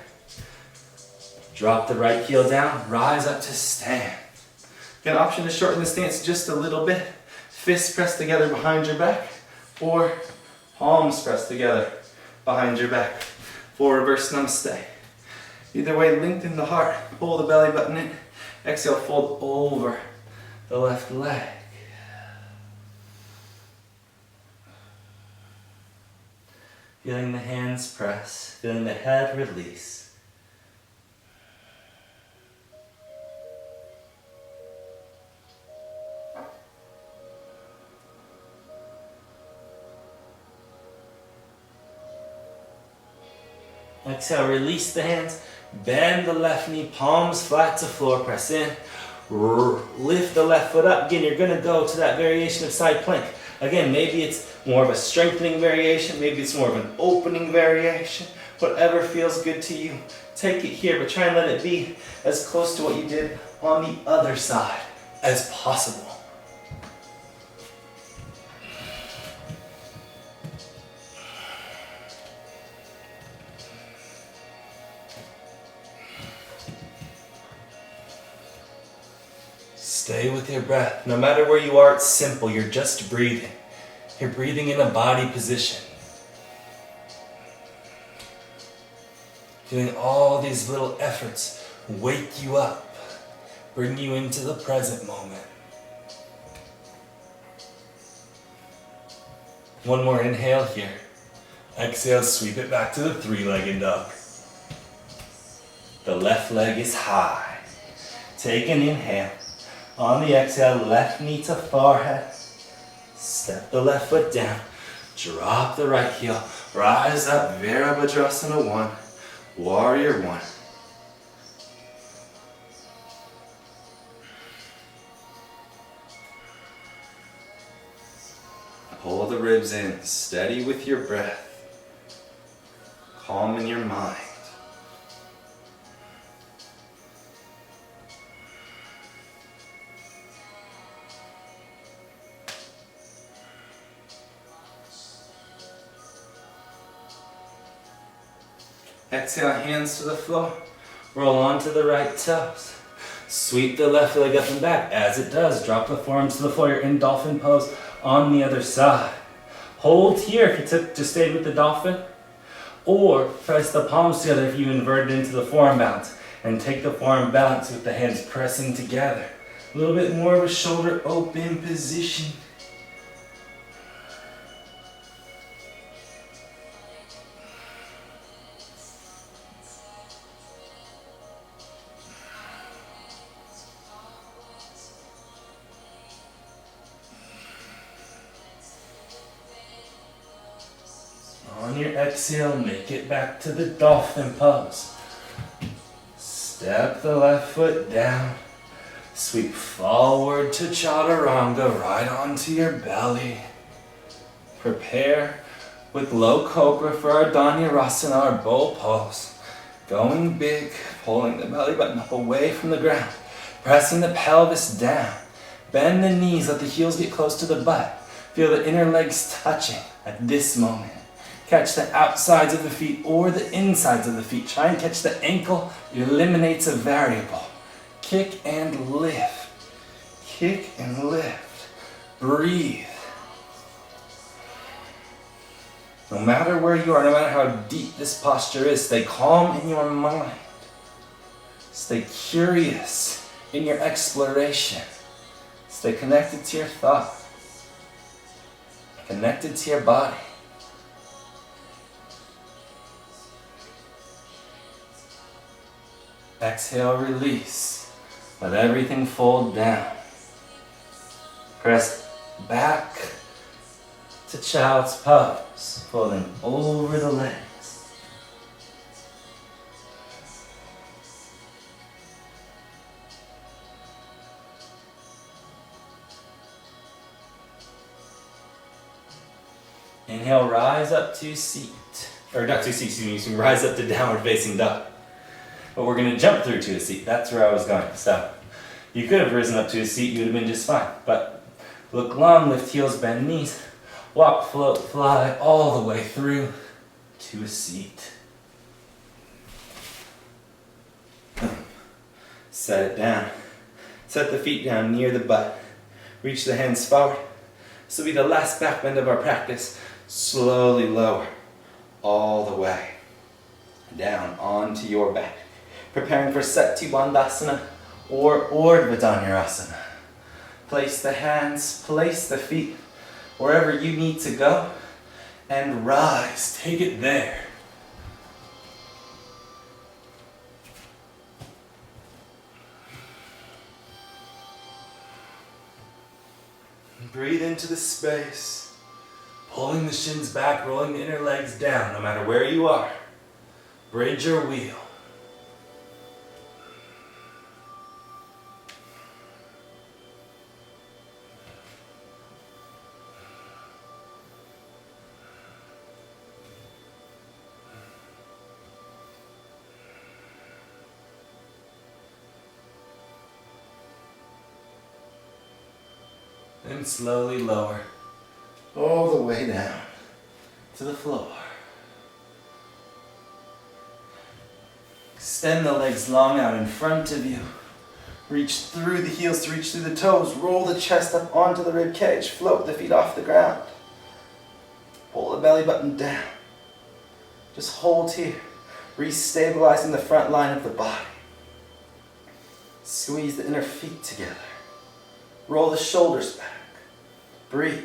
Drop the right heel down. Rise up to stand. An option to shorten the stance just a little bit. Fists pressed together behind your back, or palms pressed together behind your back for reverse namaste. Either way, lengthen the heart, pull the belly button in. Exhale, fold over the left leg. Feeling the hands press, feeling the head release. Exhale, release the hands, bend the left knee, palms flat to floor, press in, lift the left foot up. Again, you're gonna go to that variation of side plank. Again, maybe it's more of a strengthening variation, maybe it's more of an opening variation, whatever feels good to you. Take it here, but try and let it be as close to what you did on the other side as possible. Stay with your breath. No matter where you are, it's simple. You're just breathing. You're breathing in a body position. Doing all these little efforts wake you up, bring you into the present moment. One more inhale here. Exhale, sweep it back to the three-legged dog. The left leg is high. Take an inhale. On the exhale, left knee to forehead. Step the left foot down. Drop the right heel. Rise up, Virabhadrasana 1. Warrior 1. Pull the ribs in, steady with your breath. Calm in your mind. Exhale, hands to the floor. Roll onto the right toes. Sweep the left leg up and back. As it does, drop the forearms to the floor. You're in dolphin pose on the other side. Hold here if you just stayed with the dolphin. Or press the palms together if you inverted into the forearm balance. And take the forearm balance with the hands pressing together. A little bit more of a shoulder open position. On your exhale, make it back to the dolphin pose. Step the left foot down. Sweep forward to Chaturanga, right onto your belly. Prepare with low cobra for our Dhanurasana, our bowl pose. Going big, pulling the belly button up away from the ground. Pressing the pelvis down. Bend the knees, let the heels get close to the butt. Feel the inner legs touching at this moment. Catch the outsides of the feet or the insides of the feet. Try and catch the ankle. It eliminates a variable. Kick and lift. Kick and lift. Breathe. No matter where you are, no matter how deep this posture is, stay calm in your mind. Stay curious in your exploration. Stay connected to your thought. Connected to your body. Exhale, release. Let everything fold down. Press back to child's pose, folding over the legs. Inhale, rise up to seat. Or not to seat, excuse me, you can rise up to downward facing dog. But we're going to jump through to a seat. That's where I was going. So you could have risen up to a seat, you would have been just fine. But look long, lift heels, bend knees. Walk, float, fly all the way through to a seat. Set it down. Set the feet down near the butt. Reach the hands forward. This will be the last back bend of our practice. Slowly lower all the way down onto your back. Preparing for Sati Bandhasana or Urdhva Dhanurasana. Place the hands, place the feet wherever you need to go and rise. Take it there. Breathe into the space, pulling the shins back, rolling the inner legs down, no matter where you are. Bridge your wheel. And slowly lower all the way down to the floor. Extend the legs long out in front of you. Reach through the heels to reach through the toes. Roll the chest up onto the rib cage. Float the feet off the ground. Pull the belly button down. Just hold here. Restabilizing the front line of the body. Squeeze the inner feet together. Roll the shoulders back. Breathe.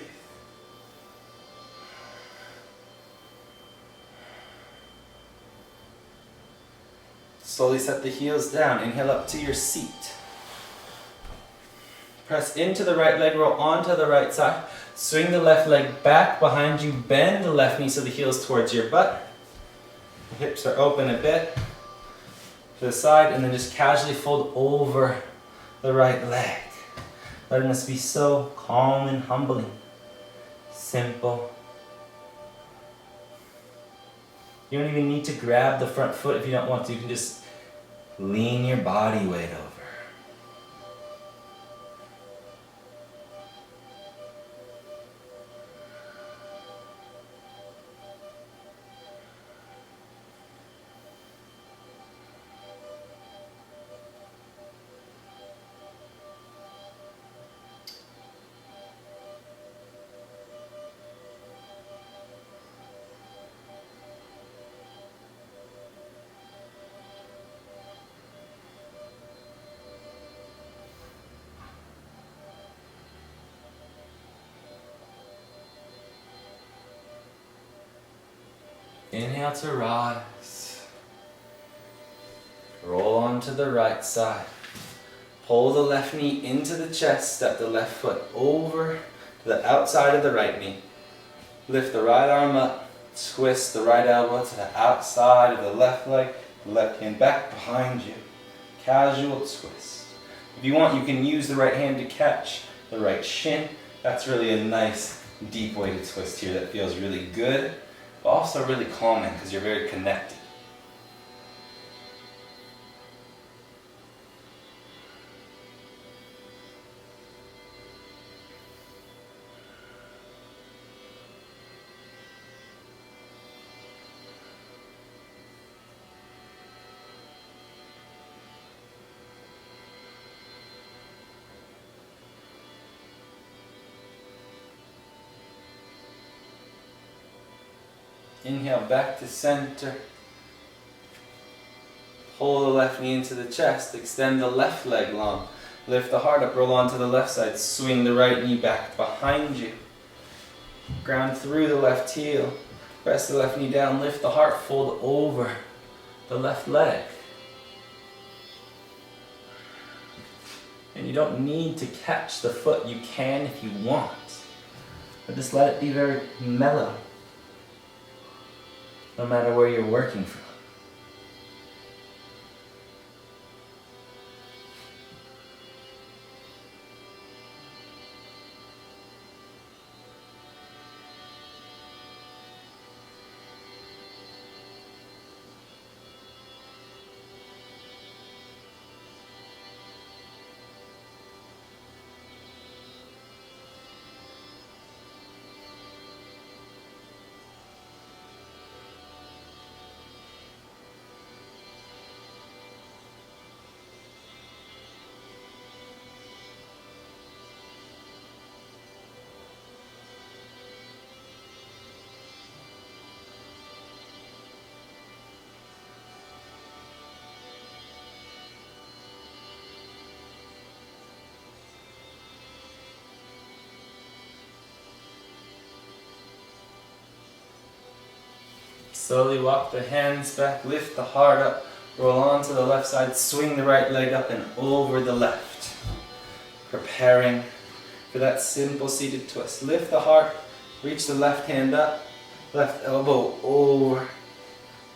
Slowly set the heels down. Inhale up to your seat. Press into the right leg, roll onto the right side. Swing the left leg back behind you, bend the left knee so the heel's towards your butt. The hips are open a bit to the side, and then just casually fold over the right leg. Letting this be so calm and humbling. Simple. You don't even need to grab the front foot if you don't want to. You can just lean your body weight over. Inhale to rise. Roll onto the right side. Pull the left knee into the chest, step the left foot over to the outside of the right knee. Lift the right arm up, twist the right elbow to the outside of the left leg, left hand back behind you. Casual twist. If you want, you can use the right hand to catch the right shin. That's really a nice deep weighted twist here that feels really good, but also really calming because you're very connected. Inhale back to center. Pull the left knee into the chest. Extend the left leg long. Lift the heart up, roll onto the left side. Swing the right knee back behind you. Ground through the left heel. Press the left knee down. Lift the heart, fold over the left leg. And you don't need to catch the foot. You can if you want. But just let it be very mellow, no matter where you're working from. Slowly walk the hands back, lift the heart up, roll onto the left side, swing the right leg up and over the left. Preparing for that simple seated twist. Lift the heart, reach the left hand up, left elbow over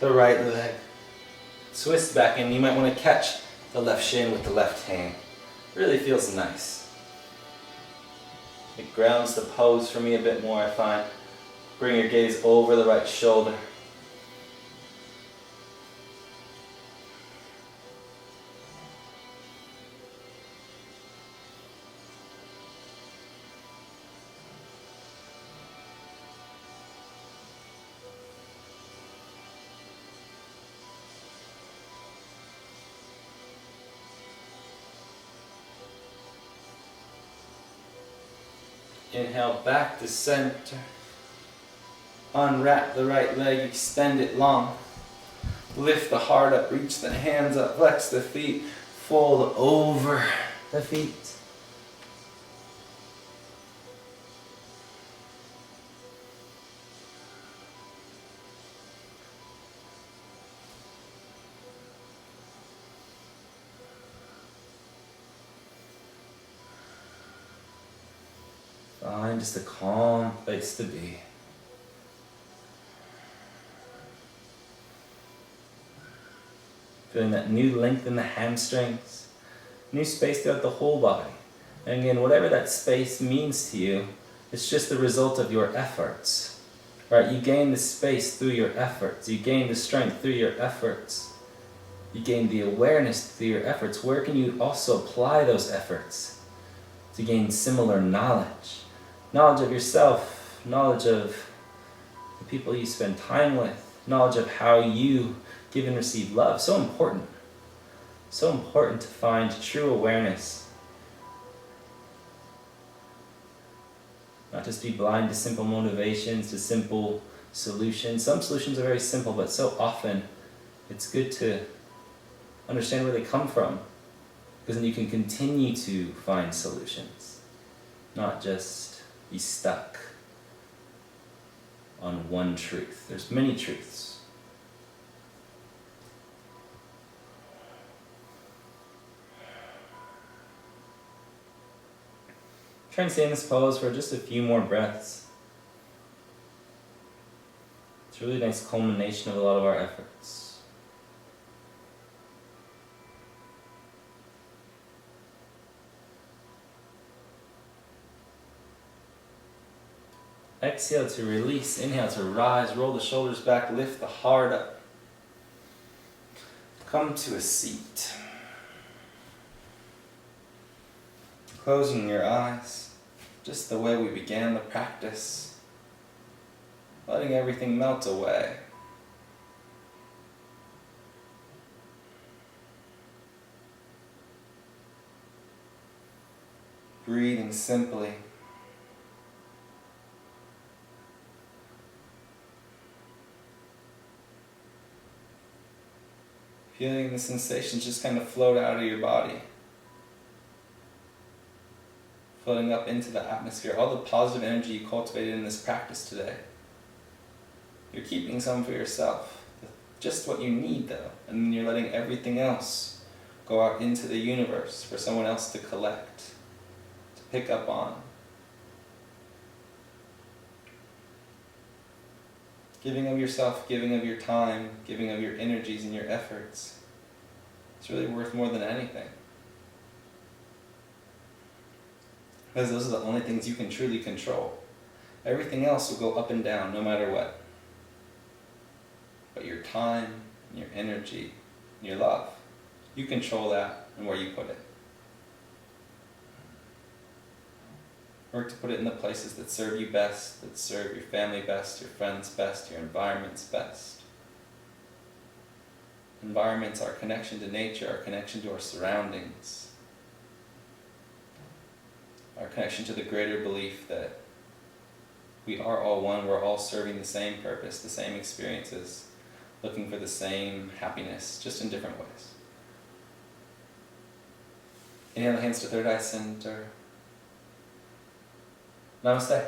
the right leg. Twist back in. You might want to catch the left shin with the left hand. Really feels nice. It grounds the pose for me a bit more, I find. Bring your gaze over the right shoulder. Inhale back to center. Unwrap the right leg, extend it long. Lift the heart up, reach the hands up, flex the feet, fold over the feet. mind just a calm place to be. Feeling that new length in the hamstrings, new space throughout the whole body. And again, whatever that space means to you, it's just the result of your efforts. Right? You gain the space through your efforts. You gain the strength through your efforts. You gain the awareness through your efforts. Where can you also apply those efforts to gain similar knowledge? Knowledge of yourself, knowledge of the people you spend time with, knowledge of how you give and receive love. So important. So important to find true awareness. Not just be blind to simple motivations, to simple solutions. Some solutions are very simple, but so often it's good to understand where they come from, because then you can continue to find solutions, not just be stuck on one truth. There's many truths. Try and stay in this pose for just a few more breaths. It's a really nice culmination of a lot of our efforts. Exhale to release, inhale to rise, roll the shoulders back, lift the heart up. Come to a seat. Closing your eyes, just the way we began the practice, letting everything melt away. Breathing simply. Feeling the sensations just kind of float out of your body. Floating up into the atmosphere, all the positive energy you cultivated in this practice today. You're keeping some for yourself, just what you need though, and then you're letting everything else go out into the universe for someone else to collect, to pick up on. Giving of yourself, giving of your time, giving of your energies and your efforts. It's really worth more than anything. Because those are the only things you can truly control. Everything else will go up and down no matter what. But your time, and your energy, and your love, you control that and where you put it. Work to put it in the places that serve you best, that serve your family best, your friends best, your environments best. Environments, our connection to nature, our connection to our surroundings. Our connection to the greater belief that we are all one, we're all serving the same purpose, the same experiences, looking for the same happiness, just in different ways. Inhale the hands to third eye center. Namaste.